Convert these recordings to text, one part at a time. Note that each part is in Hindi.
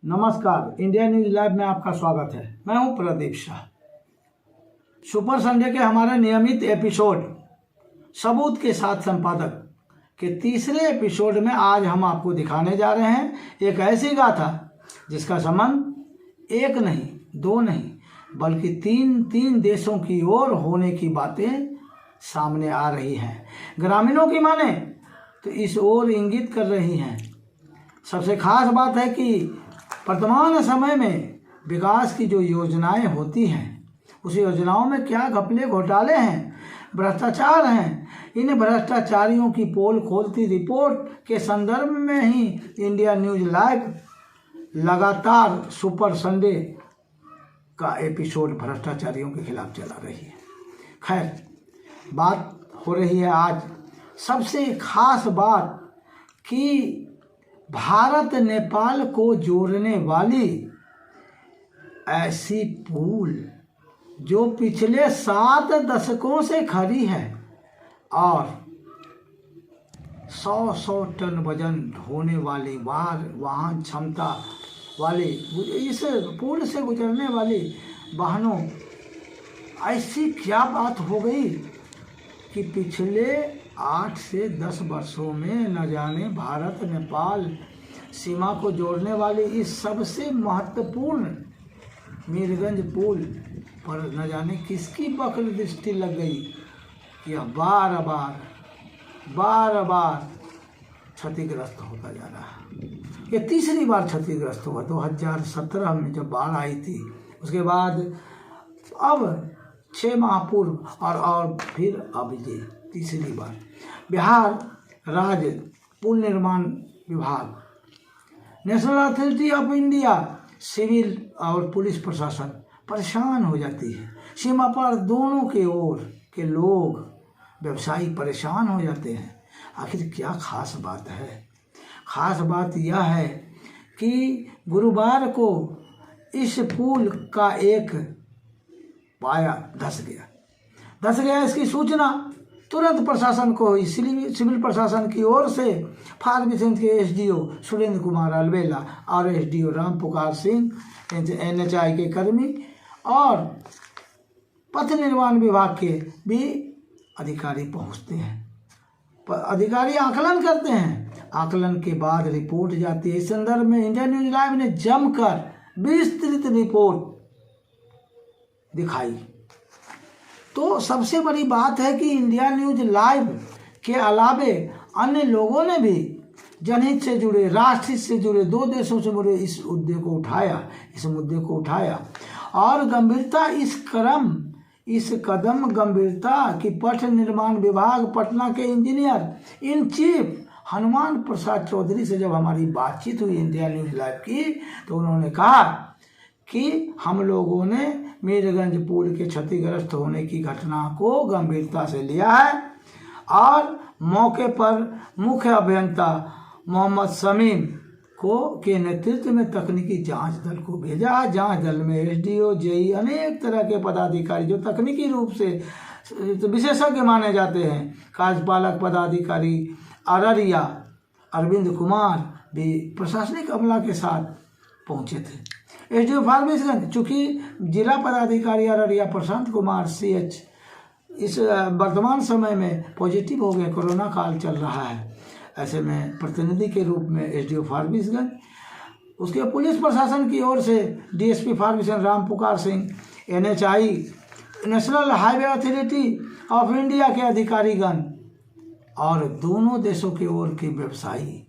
नमस्कार, इंडिया न्यूज लाइव में आपका स्वागत है। मैं हूं प्रदीप शाह। सुपर संडे के हमारे नियमित एपिसोड सबूत के साथ संपादक के तीसरे एपिसोड में आज हम आपको दिखाने जा रहे हैं एक ऐसी गाथा जिसका संबंध एक नहीं, दो नहीं, बल्कि तीन देशों की ओर होने की बातें सामने आ रही हैं। ग्रामीणों की माने तो इस ओर इंगित कर रही हैं। सबसे खास बात है कि वर्तमान समय में विकास की जो योजनाएं होती हैं उस योजनाओं में क्या घपले घोटाले हैं, भ्रष्टाचार हैं। इन भ्रष्टाचारियों की पोल खोलती रिपोर्ट के संदर्भ में ही इंडिया न्यूज लाइव लगातार सुपर संडे का एपिसोड भ्रष्टाचारियों के खिलाफ चला रही है। खैर, बात हो रही है आज सबसे खास बात कि भारत नेपाल को जोड़ने वाली ऐसी पुल जो पिछले 7 दशकों से खड़ी है और 100 टन वजन ढोने वाली वाहन क्षमता वाली इस पुल से गुजरने वाली वाहनों, ऐसी क्या बात हो गई कि पिछले 8 से 10 वर्षों में न जाने भारत नेपाल सीमा को जोड़ने वाली इस सबसे महत्वपूर्ण मीरगंज पुल पर न जाने किसकी वक्र दृष्टि लग गई कि यह बार बार क्षतिग्रस्त होता जा रहा है। ये तीसरी बार क्षतिग्रस्त हुआ। 2017 में जब बाढ़ आई थी, उसके बाद अब 6 माह पूर्व और फिर अब ये तीसरी बार। बिहार राज्य पुल निर्माण विभाग, national authority of India, civil और पुलिस प्रशासन परेशान हो जाती है। सीमा पर दोनों के ओर के लोग, व्यवसायी परेशान हो जाते हैं। आखिर क्या खास बात है? खास बात यह है कि गुरुवार को इस पुल का एक पाया धस गया। इसकी सूचना तुरंत प्रशासन को हुई। सिविल प्रशासन की ओर से फार्मेसेंट के एसडीओ सुरेंद्र कुमार अलवेला और एसडीओ राम पुकार सिंह, NHAI के कर्मी और पथ निर्माण विभाग के भी अधिकारी पहुंचते हैं। अधिकारी आकलन करते हैं। आकलन के बाद रिपोर्ट जाती है। इस संदर्भ में इंडिया न्यूज लाइव ने जमकर विस्तृत रिपोर्ट दिखाई। तो सबसे बड़ी बात है कि इंडिया न्यूज लाइव के अलावे अन्य लोगों ने भी जनहित से जुड़े, राष्ट्रहित से जुड़े, 2 देशों से जुड़े इस मुद्दे को उठाया और गंभीरता इस कदम गंभीरता की पथ निर्माण विभाग पटना के engineer in chief Hanuman Prasad Chaudhary से जब हमारी बातचीत हुई इंडिया न्यूज लाइव की, तो उन्होंने कहा कि हम लोगों ने मीरगंज पुल के क्षतिग्रस्त होने की घटना को गंभीरता से लिया है और मौके पर मुख्य अभियंता मोहम्मद शमीम के नेतृत्व में तकनीकी जांच दल को भेजा है। जांच दल में एसडीओ, जेई, अनेक तरह के पदाधिकारी जो तकनीकी रूप से विशेषज्ञ माने जाते हैं, कार्यपालक पदाधिकारी अररिया अरविंद कुमार भी प्रशासनिक अमला के साथ पहुंचे थे। एसडीओ फारबिसगंज, चूँकि जिला पदाधिकारी अररिया प्रशांत कुमार CH इस वर्तमान समय में पॉजिटिव हो गए, कोरोना काल चल रहा है। ऐसे में प्रतिनिधि के रूप में एसडीओ फारबिसगंज, उसके पुलिस प्रशासन की ओर से डीएसपी फारबिसगंज राम पुकार Singh, NHAI national highway authority of India के अधिकारीगण और दोनों देशों की ओर के व्यवसायी,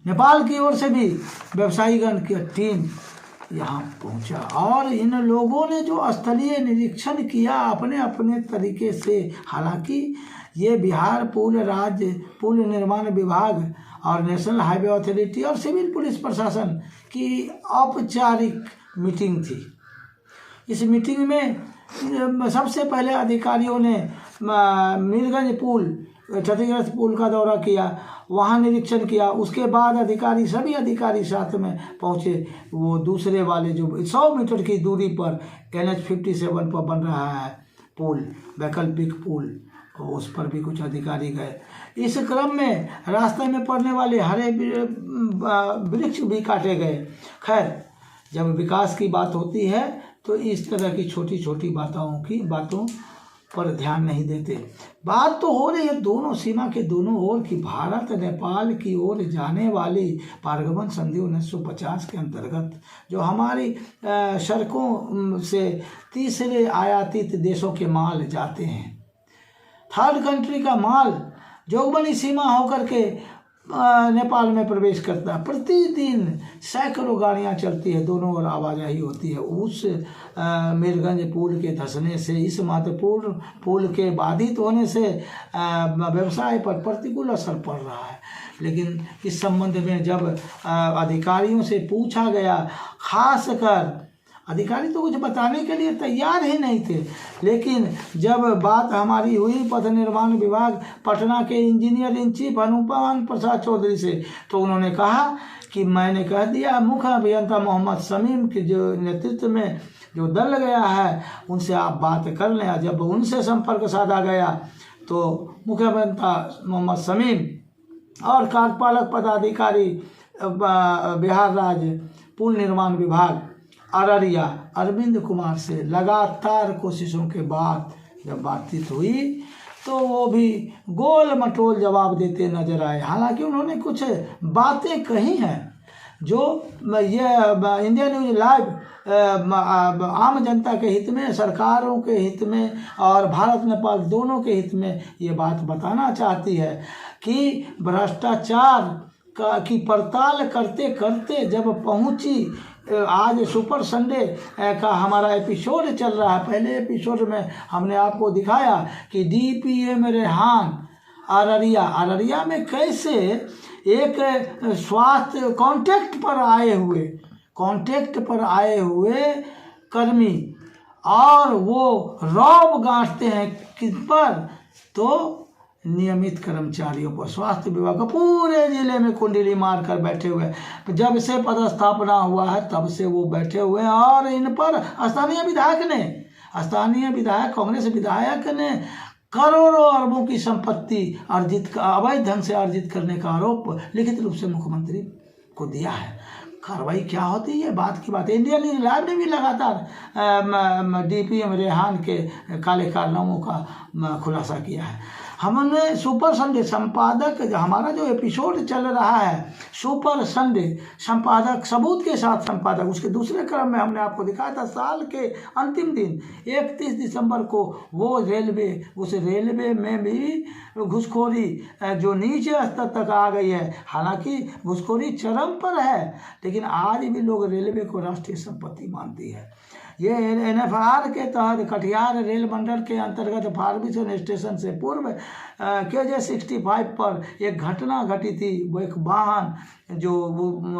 नेपाल की ओर से भी व्यवसायीगण की टीम यहाँ पहुँचा और इन लोगों ने जो स्थलीय निरीक्षण किया अपने अपने तरीके से। हालांकि ये बिहार राज्य पुल निर्माण विभाग और नेशनल हाईवे अथॉरिटी और सिविल पुलिस प्रशासन की औपचारिक मीटिंग थी। इस मीटिंग में सबसे पहले अधिकारियों ने मीरगंज पुल, क्षतिग्रस्त पुल का दौरा किया, वहाँ निरीक्षण किया। उसके बाद सभी अधिकारी साथ में पहुँचे। वो दूसरे वाले जो 100 मीटर की दूरी पर NH 57 पर बन रहा है पुल, वैकल्पिक पुल, उस पर भी कुछ अधिकारी गए। इस क्रम में रास्ते में पड़ने वाले हरे वृक्ष भी काटे गए। खैर, जब विकास की बात होती है तो इस तरह की छोटी छोटी बातों पर ध्यान नहीं देते। बात तो हो रही है दोनों सीमा के दोनों ओर की भारत नेपाल की ओर जाने वाली पारगमन संधि 1950 के अंतर्गत, जो हमारी सड़कों से तीसरे आयातित देशों के माल जाते हैं। थर्ड कंट्री का माल जोगबनी सीमा होकर के नेपाल में प्रवेश करता है। प्रतिदिन सैकड़ों गाड़ियां चलती है, दोनों ओर आवाजाही होती है। उस मीरगंज पुल के धंसने से, इस महत्वपूर्ण पुल के बाधित होने से व्यवसाय पर प्रतिकूल असर पड़ रहा है। लेकिन इस संबंध में जब अधिकारियों से पूछा गया, खासकर अधिकारी तो कुछ बताने के लिए तैयार ही नहीं थे, लेकिन जब बात हमारी हुई पथ निर्माण विभाग पटना के engineer in chief अनुपमान Prasad Chaudhary से, तो उन्होंने कहा कि मैंने कह दिया मुख्य अभियंता मोहम्मद शमीम के जो नेतृत्व में जो दल गया है उनसे आप बात कर लें। जब उनसे संपर्क साधा गया तो मुख्य अभियंता मोहम्मद शमीम और कार्यपालक पदाधिकारी बिहार राज्य पुल निर्माण विभाग अररिया अरविंद कुमार से लगातार कोशिशों के बाद जब बातचीत हुई तो वो भी गोल मटोल जवाब देते नजर आए। हालांकि उन्होंने कुछ बातें कही हैं जो ये इंडिया न्यूज लाइव आम जनता के हित में, सरकारों के हित में और भारत नेपाल दोनों के हित में ये बात बताना चाहती है कि भ्रष्टाचार की पड़ताल करते करते जब पहुंची, आज सुपर संडे का हमारा एपिसोड चल रहा है। पहले एपिसोड में हमने आपको दिखाया कि DPM रेहान अररिया में कैसे एक स्वास्थ्य कांटेक्ट पर आए हुए कर्मी और वो रौब गांठते हैं किस पर, तो नियमित कर्मचारियों पर। स्वास्थ्य विभाग का पूरे जिले में कुंडली मार कर बैठे हुए, जब से पदस्थापना हुआ है तब से वो बैठे हुए हैं। और इन पर स्थानीय विधायक कांग्रेस विधायक ने करोड़ों अरबों की संपत्ति अवैध ढंग से अर्जित करने का आरोप लिखित रूप से मुख्यमंत्री को दिया है। कार्रवाई क्या होती है, बात की बात है। इंडिया न्यूज लाइव ने भी लगातार DPM रेहान के काले कारनामों का खुलासा किया है। हमने सुपर संडे संपादक, हमारा जो एपिसोड चल रहा है सुपर संडे संपादक सबूत के साथ संपादक, उसके दूसरे क्रम में हमने आपको दिखाया था साल के अंतिम दिन 31 दिसंबर को वो उस रेलवे में भी घुसखोरी जो नीचे स्तर तक आ गई है। हालांकि घुसखोरी चरम पर है, लेकिन आज भी लोग रेलवे को राष्ट्रीय संपत्ति मानती है। ये NFR के तहत कटिहार रेल मंडल के अंतर्गत फार्मिसन स्टेशन से पूर्व KJ 65 पर एक घटना घटी थी। वो एक वाहन जो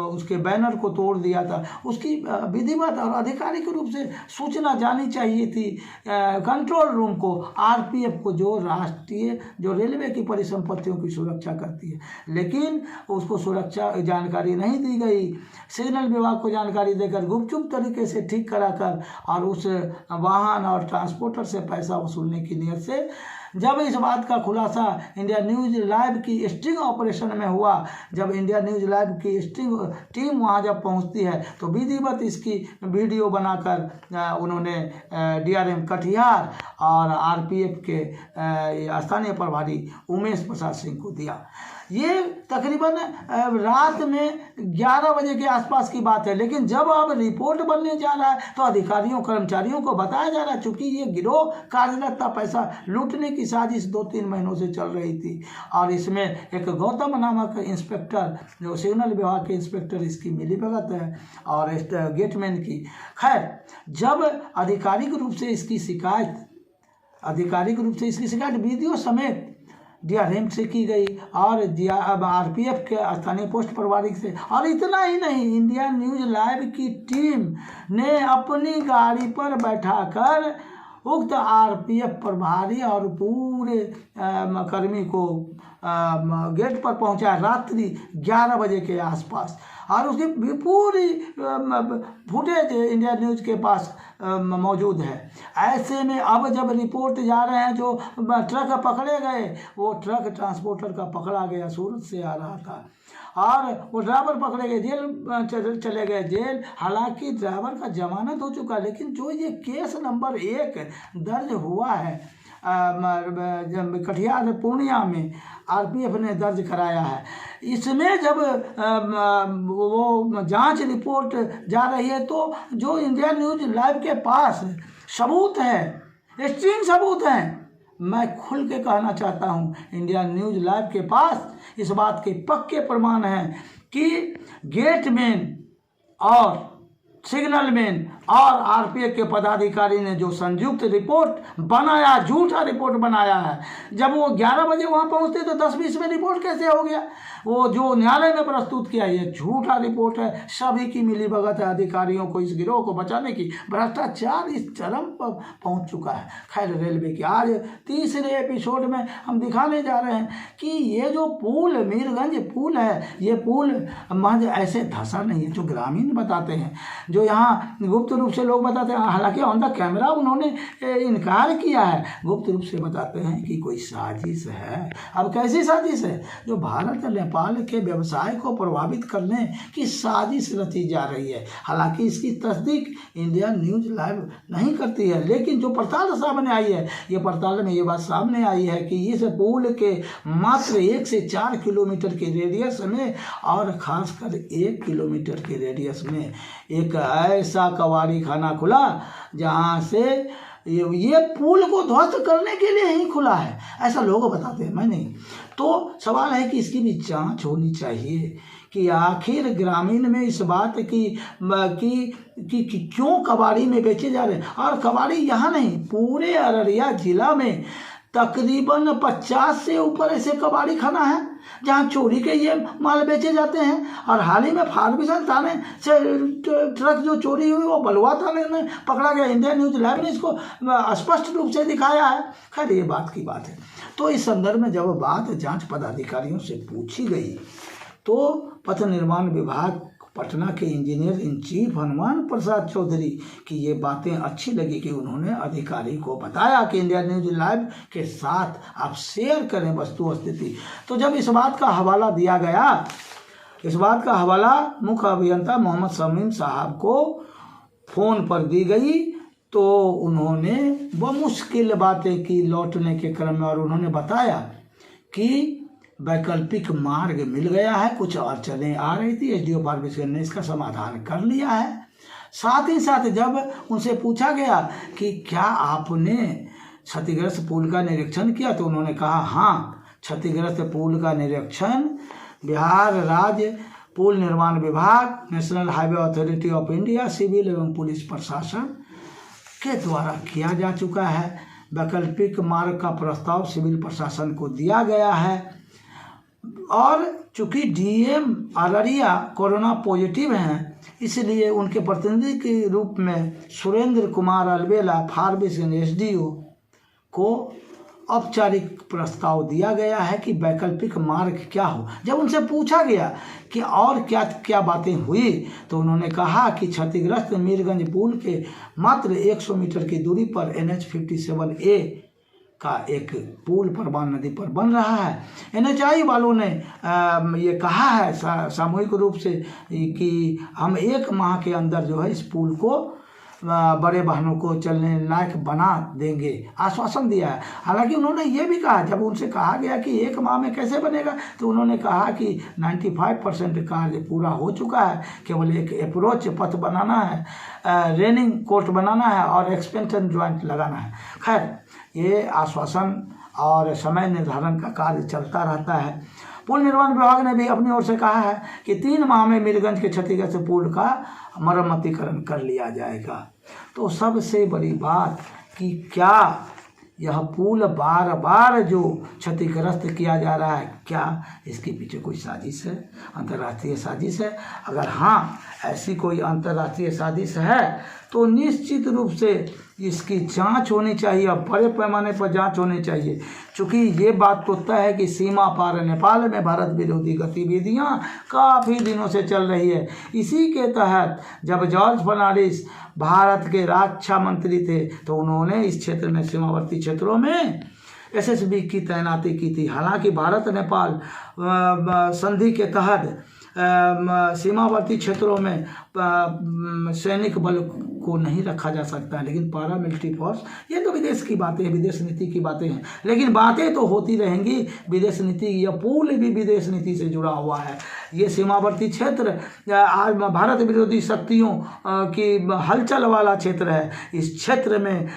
उसके बैनर को तोड़ दिया था, उसकी विधिवत और आधिकारिक रूप से सूचना जानी चाहिए थी कंट्रोल रूम को, RPF को, जो रेलवे की परिसंपत्तियों की सुरक्षा करती है। लेकिन उसको सुरक्षा जानकारी नहीं दी गई। सिग्नल विभाग को जानकारी देकर गुपचुप तरीके से ठीक कराकर और उस वाहन और ट्रांसपोर्टर से पैसा वसूलने की नियत से जब इस बात का खुलासा इंडिया न्यूज लाइव की स्टिंग ऑपरेशन में हुआ, जब इंडिया न्यूज लाइव की स्टिंग टीम वहां जब पहुंचती है तो विधिवत इसकी वीडियो बनाकर उन्होंने DRM कटिहार और RPF के स्थानीय प्रभारी उमेश प्रसाद सिंह को दिया। ये तकरीबन रात में 11 बजे के आसपास की बात है। लेकिन जब अब रिपोर्ट बनने जा रहा है तो अधिकारियों कर्मचारियों को बताया जा रहा है, चूंकि ये गिरोह कार्यरत था, पैसा लूटने की साजिश 2-3 महीनों से चल रही थी और इसमें एक गौतम नामक इंस्पेक्टर, जो सिग्नल विभाग के इंस्पेक्टर, इसकी मिलीभगत है और गेटमैन की। खैर, जब आधिकारिक रूप से इसकी शिकायत वीडियो समेत DRM से की गई और RPF के स्थानीय पोस्ट प्रभारी से, और इतना ही नहीं, इंडिया न्यूज लाइव की टीम ने अपनी गाड़ी पर बैठाकर उक्त RPF प्रभारी और पूरे कर्मी को गेट पर पहुंचाया रात्रि 11 बजे के आसपास। और उसकी पूरी फुटेज इंडिया न्यूज के पास मौजूद है। ऐसे में अब जब रिपोर्ट जा रहे हैं, जो ट्रक पकड़े गए, वो ट्रक ट्रांसपोर्टर का पकड़ा गया, सूरत से आ रहा था, और वो ड्राइवर पकड़े गए, जेल चले गए जेल। हालांकि ड्राइवर का जमानत हो चुका, लेकिन जो ये केस नंबर 1 दर्ज हुआ है कटिहार पूर्णिया में, आरपीएफ ने दर्ज कराया है, इसमें जब वो जांच रिपोर्ट जा रही है, तो जो इंडिया न्यूज लाइव के पास सबूत है, एक्सट्रीम सबूत हैं, मैं खुल के कहना चाहता हूं, इंडिया न्यूज लाइव के पास इस बात के पक्के प्रमाण हैं कि गेटमैन और सिग्नलमैन और आरपीएफ के पदाधिकारी ने जो संयुक्त रिपोर्ट बनाया, झूठा रिपोर्ट बनाया है। जब वो 11 बजे वहाँ पहुँचते तो 10-20 में रिपोर्ट कैसे हो गया? वो जो न्यायालय में प्रस्तुत किया, ये झूठा रिपोर्ट है। सभी की मिलीभगत है अधिकारियों को इस गिरोह को बचाने की। भ्रष्टाचार इस चरम पर पहुँच चुका है। खैर, रेलवे की आज तीसरे एपिसोड में हम दिखाने जा रहे हैं कि ये जो पुल, मीरगंज पुल है, ये पुल महज ऐसे धंसा नहीं है जो ग्रामीण बताते हैं, जो यहाँ गुप्त रूप से लोग बताते हैं। हालांकि ऑन द कैमरा उन्होंने इनकार किया है, गुप्त रूप से बताते हैं कि कोई साजिश है। अब कैसी साजिश है? जो भारत नेपाल के व्यवसाय को प्रभावित करने की साजिश रची जा रही है। हालांकि इसकी तस्दीक इंडिया न्यूज लाइव नहीं करती है, लेकिन जो पड़ताल सामने आई है, ये पड़ताल में ये बात सामने आई है कि इस पुल के मात्र 1 से 4 किलोमीटर के रेडियस में, और खासकर 1 किलोमीटर के रेडियस में एक ऐसा कबाड़ी खाना खुला जहां से ये पुल को ध्वस्त करने के लिए ही खुला है, ऐसा लोग बताते हैं, मैं नहीं। तो सवाल है कि इसकी भी जांच होनी चाहिए कि आखिर ग्रामीण में इस बात कि क्यों कबाड़ी में बेचे जा रहे हैं। और कबाड़ी यहाँ नहीं, पूरे अररिया जिला में तकरीबन 50 से ऊपर ऐसे कबाड़ी खाना है जहाँ चोरी के ये माल बेचे जाते हैं। और हाल ही में फार्गुसन थाने से ट्रक जो चोरी हुई वो बलुआ थाने में पकड़ा गया। इंडिया न्यूज लाइव ने इसको स्पष्ट रूप से दिखाया है। खैर, ये बात की बात है। तो इस संदर्भ में जब बात जांच पदाधिकारियों से पूछी गई, तो पथ निर्माण विभाग पटना के engineer in chief Hanuman Prasad Chaudhary की ये बातें अच्छी लगी कि उन्होंने अधिकारी को बताया कि इंडिया न्यूज लाइव के साथ आप शेयर करें वस्तु स्थिति। तो जब इस बात का हवाला दिया गया, इस बात का हवाला मुख्य अभियंता मोहम्मद शमीम साहब को फ़ोन पर दी गई, तो उन्होंने बमुश्किल बातें की लौटने के क्रम में, और उन्होंने बताया कि वैकल्पिक मार्ग मिल गया है, कुछ अड़चनें आ रही थी, एसडीओ फार्गुसन ने इसका समाधान कर लिया है। साथ ही साथ जब उनसे पूछा गया कि क्या आपने क्षतिग्रस्त पुल का निरीक्षण किया, तो उन्होंने कहा हाँ, क्षतिग्रस्त पुल का निरीक्षण बिहार राज्य पुल निर्माण विभाग, national highway authority of India, civil एवं पुलिस प्रशासन के द्वारा किया जा चुका है। वैकल्पिक मार्ग का प्रस्ताव सिविल प्रशासन को दिया गया है, और चूंकि डीएम अररिया कोरोना पॉजिटिव हैं, इसलिए उनके प्रतिनिधि के रूप में सुरेंद्र कुमार अलवेला फार्गुसन एसडीओ को औपचारिक प्रस्ताव दिया गया है कि वैकल्पिक मार्ग क्या हो। जब उनसे पूछा गया कि और क्या क्या बातें हुई, तो उन्होंने कहा कि क्षतिग्रस्त मीरगंज पुल के मात्र 100 मीटर की दूरी पर NH 57A का एक पुल परमान नदी पर बन रहा है। NHI वालों ने ये कहा है सामूहिक रूप से कि हम 1 माह के अंदर जो है इस पुल को बड़े वाहनों को चलने लायक बना देंगे, आश्वासन दिया है। हालांकि उन्होंने ये भी कहा, जब उनसे कहा गया कि 1 माह में कैसे बनेगा, तो उन्होंने कहा कि 95% कार्य पूरा हो चुका है, केवल एक अप्रोच पथ बनाना है, रेनिंग कोर्ट बनाना है और एक्सपेंशन ज्वाइंट लगाना है। खैर, ये आश्वासन और समय निर्धारण का कार्य चलता रहता है। पुल निर्माण विभाग ने भी अपनी ओर से कहा है कि 3 माह में मीरगंज के क्षतिग्रस्त पुल का मरम्मतीकरण कर लिया जाएगा। तो सबसे बड़ी बात कि क्या यह पुल बार बार जो क्षतिग्रस्त किया जा रहा है, क्या इसके पीछे कोई साजिश है, अंतर्राष्ट्रीय साजिश है? अगर हाँ, ऐसी कोई अंतर्राष्ट्रीय साजिश है तो निश्चित रूप से इसकी जांच होनी चाहिए, अब बड़े पैमाने पर जांच होनी चाहिए। चूँकि ये बात तो तय है कि सीमा पार नेपाल में भारत विरोधी गतिविधियां काफ़ी दिनों से चल रही है। इसी के तहत जब जॉर्ज फर्नांडिस भारत के रक्षा मंत्री थे तो उन्होंने इस क्षेत्र में, सीमावर्ती क्षेत्रों में एसएसबी की तैनाती की थी। हालांकि भारत नेपाल संधि के तहत सीमावर्ती क्षेत्रों में सैनिक बल को नहीं रखा जा सकता है, लेकिन पैरामिलिट्री फोर्स, ये तो विदेश की बातें हैं, विदेश नीति की बातें हैं, लेकिन बातें तो होती रहेंगी। विदेश नीति, यह पूल भी विदेश नीति से जुड़ा हुआ है। ये सीमावर्ती क्षेत्र आज भारत विरोधी शक्तियों की हलचल वाला क्षेत्र है। इस क्षेत्र में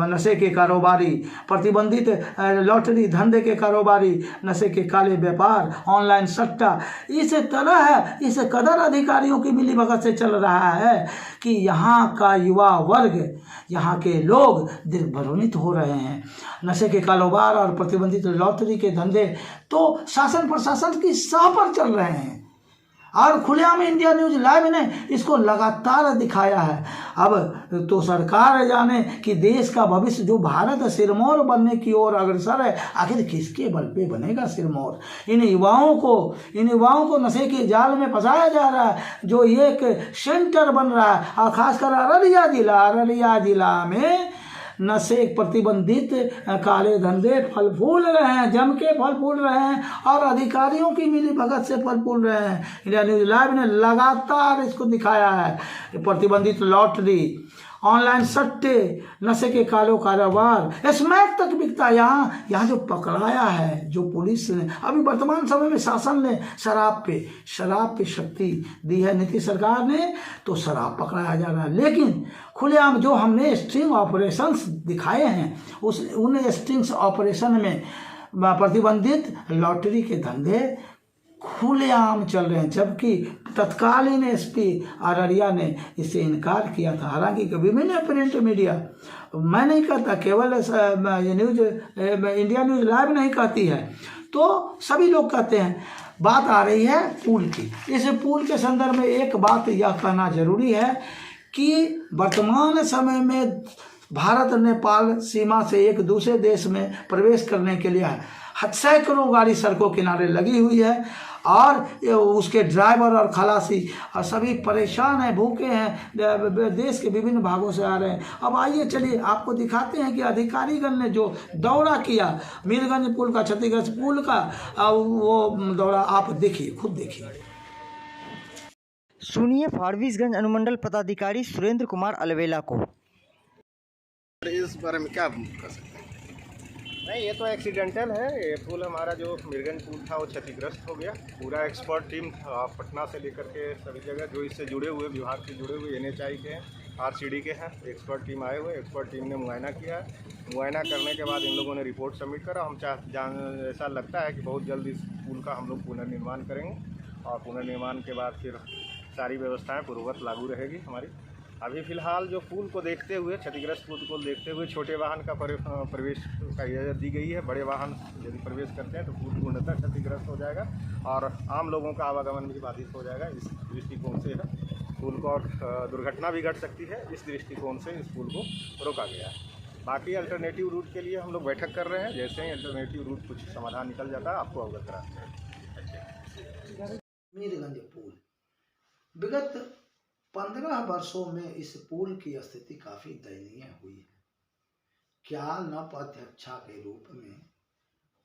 नशे के कारोबारी, प्रतिबंधित लॉटरी धंधे के कारोबारी, नशे के काले व्यापार, ऑनलाइन सट्टा, इस कदर अधिकारियों की मिलीभगत से चल रहा है कि यहाँ का युवा वर्ग, यहाँ के लोग दिग्भ्रमित हो रहे हैं। नशे के कारोबार और प्रतिबंधित लॉटरी के धंधे तो शासन प्रशासन की सह पर चल रहे हैं और खुलेआम इंडिया न्यूज लाइव ने इसको लगातार दिखाया है। अब तो सरकार जाने कि देश का भविष्य, जो भारत सिरमौर बनने की ओर अग्रसर है, आखिर किसके बल पे बनेगा सिरमौर? इन युवाओं को नशे के जाल में फंसाया जा रहा है, जो एक सेंटर बन रहा है। और खासकर अररिया जिला में नशे प्रतिबंधित काले धंधे फल फूल रहे हैं, जम के फल फूल रहे हैं और अधिकारियों की मिलीभगत से फल फूल रहे हैं। इंडिया न्यूज लाइव ने लगातार इसको दिखाया है। प्रतिबंधित लॉटरी, ऑनलाइन सट्टे, नशे के कालो कारोबार, स्मैक तक बिकता है। यहाँ जो पकड़ाया है, जो पुलिस ने, अभी वर्तमान समय में शासन ने शराब पे शक्ति दी है नीतीश सरकार ने, तो शराब पकड़ाया जा रहा है। लेकिन खुलेआम जो हमने स्ट्रिंग ऑपरेशंस दिखाए हैं, उन स्ट्रिंग्स ऑपरेशन में प्रतिबंधित लॉटरी के धंधे खुलेआम चल रहे हैं, जबकि तत्कालीन एसपी अररिया ने इससे इनकार किया था। हालांकि विभिन्न प्रिंट मीडिया, मैं नहीं कहता, केवल इंडिया न्यूज लाइव नहीं कहती है, तो सभी लोग कहते हैं। बात आ रही है पुल की। इस पुल के संदर्भ में एक बात यह कहना जरूरी है कि वर्तमान समय में भारत नेपाल सीमा से एक दूसरे देश में प्रवेश करने के लिए सैकड़ों गाड़ी सड़कों किनारे लगी हुई है और उसके ड्राइवर और खलासी और सभी परेशान हैं, भूखे हैं, देश के विभिन्न भागों से आ रहे हैं। अब आइए चलिए आपको दिखाते हैं कि अधिकारीगण ने जो दौरा किया मीरगंज पुल का, क्षतिग्रस्त पुल का, वो दौरा आप देखिए, खुद देखिए। सुनिए फारबिसगंज अनुमंडल पदाधिकारी सुरेंद्र कुमार अलवेला को। इस बारे में क्या कर सकते हैं? नहीं, ये तो एक्सीडेंटल है। ये पुल हमारा जो मीरगंज पुल था वो क्षतिग्रस्त हो गया। पूरा एक्सपर्ट टीम पटना से लेकर के सभी जगह जो इससे जुड़े हुए विभाग से जुड़े हुए NHI के हैं, RCD के हैं, एक्सपर्ट टीम आए हुए। एक्सपर्ट टीम ने मुआयना किया है। मुआयना करने के बाद इन लोगों ने रिपोर्ट सबमिट करा। हम ऐसा लगता है कि बहुत जल्द इस पुल का हम लोग पुनर्निर्माण करेंगे और पुनर्निर्माण के बाद फिर सारी व्यवस्थाएँ पूर्ववत लागू रहेगी हमारी। अभी फ़िलहाल जो पुल को देखते हुए, क्षतिग्रस्त पुल को देखते हुए छोटे वाहन का प्रवेश का इजाज़त दी गई है। बड़े वाहन यदि प्रवेश करते हैं तो पुल पूर्णतः क्षतिग्रस्त हो जाएगा और आम लोगों का आवागमन भी बाधित हो जाएगा। इस दृष्टिकोण से पुल को और दुर्घटना भी घट सकती है, इस दृष्टिकोण से इस पुल को रोका गया है। बाकी अल्टरनेटिव रूट के लिए हम लोग बैठक कर रहे हैं। जैसे ही अल्टरनेटिव रूट कुछ समाधान निकल जाता है आपको अवगत कराते हैं। मीरगंज पुल विगत 15 वर्षों में इस पुल की स्थिति काफी दयनीय हुई है। क्या नप अध्यक्षा के रूप में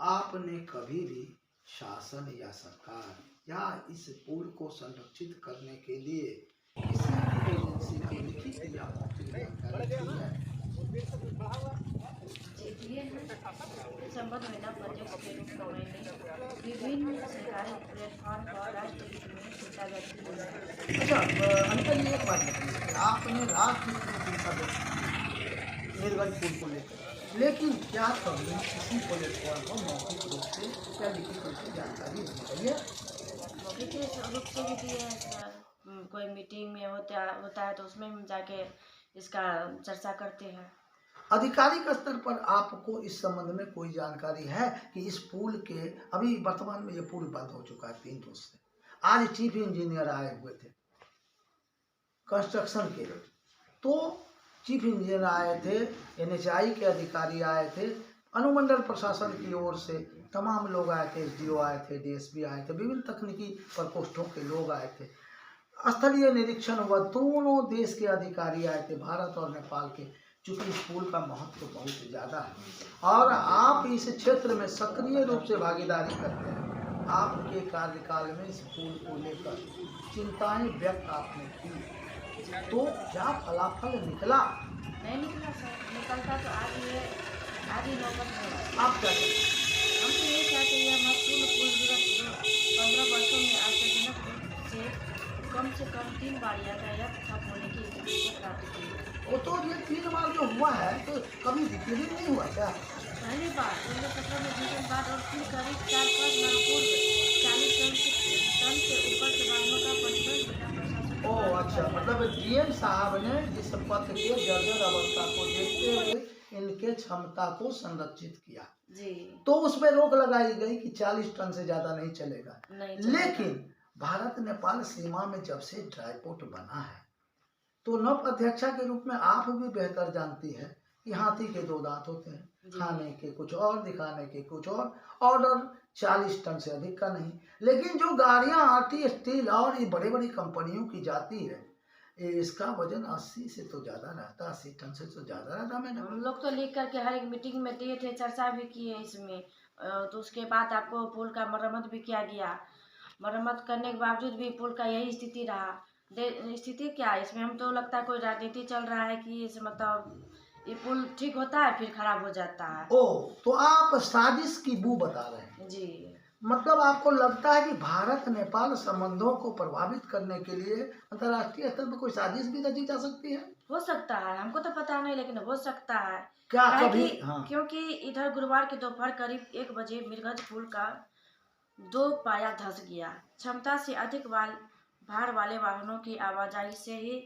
आपने कभी भी शासन या सरकार या इस पुल को संरक्षित करने के लिए किसी एजेंसी को लिखित या मौखिक जानकारी दी है? संबंध में प्रोजेक्ट के रूप में विभिन्न सरकारी प्लेटफॉर्म पर राष्ट्रीय में सोचा जाती है। अच्छा, अंकल ये एक बात बताइए, आपने राष्ट्रीय मीरगंज पुल को लेकर, लेकिन क्या कभी किसी प्लेटफॉर्म को मौखिक रूप से या लिखित रूप से जानकारी दी है? मौखिक रूप से भी दी है। कोई मीटिंग में होता है तो उसमें हम जाके इसका चर्चा करते हैं। आधिकारिक स्तर पर आपको इस संबंध में कोई जानकारी है कि इस पुल के, अभी वर्तमान में ये पुल बंद हो चुका है 3 रोज से। आज चीफ इंजीनियर आए हुए थे कंस्ट्रक्शन के, तो चीफ इंजीनियर आए थे, NHAI के अधिकारी आए थे, अनुमंडल प्रशासन की ओर से तमाम लोग आए थे, SDO आए थे, DSP आए थे, विभिन्न तकनीकी प्रकोष्ठों के लोग आए थे। स्थलीय निरीक्षण हुआ, दोनों देश के अधिकारी आए थे, भारत और नेपाल के। चूँकि इस पुल का महत्व बहुत ज़्यादा है और आप इस क्षेत्र में सक्रिय रूप से भागीदारी करते हैं। आपके कार्यकाल में इस पुल को लेकर चिंताएं व्यक्त आपने की, तो क्या फलाफल निकला? नहीं निकला सर, निकलता तो आज ही नौबत है। आप क्या कहते हैं? हम तो ये चाहते हैं महत्वपूर्ण पुल दिवस 15 वर्षों में आश्चर्यजनक रूप से कम 3 बार यातायात ठप होने की स्थिति को प्राप्त की। वो तो ये 3 बार जो हुआ है तो कभी रिपेयरिंग नहीं हुआ क्या? पहली बार 2017 में भूकंप बाद और फिर करीब 4-5 माह पूर्व 40 टन से ऊपर के वाहनों का परिवहन जिला प्रशासन। ओह अच्छा, मतलब DM साहब ने जिस पथ के जर्जर अवस्था को देखते हुए इनके क्षमता को संरक्षित किया जी, तो उस पर रोक लगाई गई कि 40 टन से ज़्यादा नहीं चलेगा। नहीं चलेगा। लेकिन भारत नेपाल सीमा में जब से ड्राईपोर्ट बना है तो नव अध्यक्षा के रूप में आप भी बेहतर जानती है कि हाथी के 2 दांत होते हैं, खाने के कुछ और, दिखाने के कुछ और। ऑर्डर 40 टन से अधिक का नहीं, लेकिन जो गाड़ियां RT स्टील और ये बड़ी बड़ी कंपनियों की जाती है, इसका वजन 80 से तो ज़्यादा रहता है, 80 टन से तो ज़्यादा रहता। मैडम हम लोग तो लिख करके हर एक मीटिंग में दिए थे, चर्चा भी की है इसमें। तो उसके बाद आपको पुल का मरम्मत भी किया गया। मरम्मत करने के बावजूद भी पुल का यही स्थिति रहा। स्थिति क्या है इसमें? हम तो लगता है कोई राजनीति चल रहा है कि इस मतलब ये पुल ठीक होता है फिर खराब हो जाता है। ओह, तो आप साजिश की बू बता रहे हैं। जी, मतलब आपको लगता है कि भारत नेपाल संबंधों को प्रभावित करने के लिए अंतर्राष्ट्रीय स्तर पर कोई साजिश भी रची जा सकती है? हो सकता है, हमको तो पता नहीं लेकिन हो सकता है। क्या काहे कभी? कि- हाँ, क्योंकि इधर गुरुवार की दोपहर करीब 1 बजे मिरगंज पुल का 2 पाया धंस गया। क्षमता से अधिक भार वाले वाहनों की आवाजाही से ही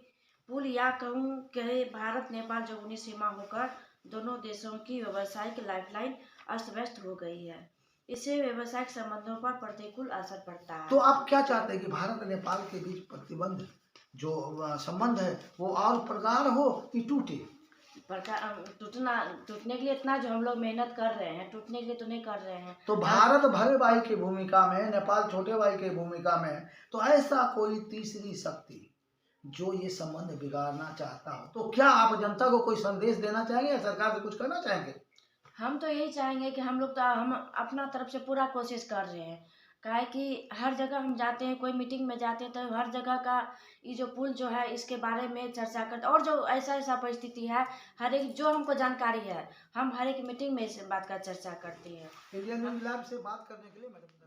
पुल या कहूँ कि भारत नेपाल जोगनी सीमा होकर दोनों देशों की व्यावसायिक लाइफलाइन अस्त व्यस्त हो गई है। इससे व्यावसायिक संबंधों पर प्रतिकूल असर पड़ता है। तो आप क्या चाहते हैं कि भारत नेपाल के बीच प्रतिबंध जो संबंध है वो और प्रगाढ़ हो कि टूटे? टूटने के लिए इतना जो हम लोग मेहनत कर रहे हैं, टूटने के लिए तो नहीं कर रहे हैं। तो भारत बड़े भाई की भूमिका में, नेपाल छोटे भाई की भूमिका में, तो ऐसा कोई तीसरी शक्ति जो ये संबंध बिगाड़ना चाहता हो, तो क्या आप जनता को कोई संदेश देना चाहेंगे या सरकार से कुछ करना चाहेंगे? हम तो यही चाहेंगे कि हम अपना तरफ से पूरा कोशिश कर रहे हैं। काहे कि हर जगह हम जाते हैं, कोई मीटिंग में जाते हैं तो हर जगह का ये जो पुल जो है इसके बारे में चर्चा करते हैं। और जो ऐसा परिस्थिति है, हर एक जो हमको जानकारी है, हम हर एक मीटिंग में इस बात का चर्चा करते हैं। इंडियन न्यूज़ लैब से बात करने के लिए मैडम